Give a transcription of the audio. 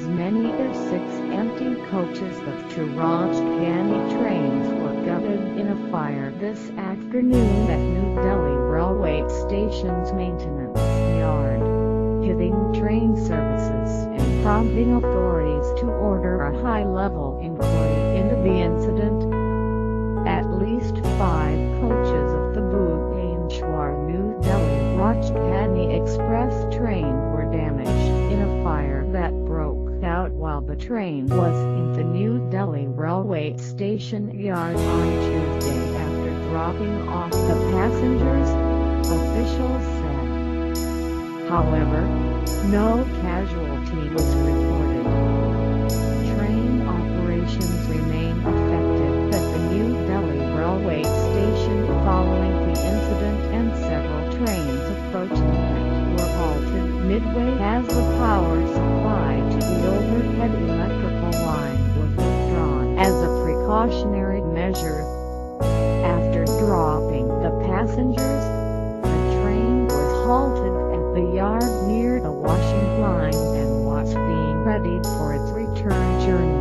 As many as 6 empty coaches of two Rajdhani trains were gutted in a fire this afternoon at New Delhi Railway Station's maintenance yard, hitting train services and prompting authorities to order a high-level inquiry into the incident. At least 5 coaches of the Bhubaneswar-New Delhi Rajdhani Express train were damaged in a fire that broke out while the train was in the New Delhi Railway Station yard on Tuesday after dropping off the passengers, officials said. However, no casualty was reported. Train operations remain affected at the New Delhi Railway Station following the incident, and several trains approaching it were halted midway as the power supply to the overhead electrical line was withdrawn as a precautionary measure. After dropping the passengers, the train was halted at the yard near the washing line and was being readied for its return journey.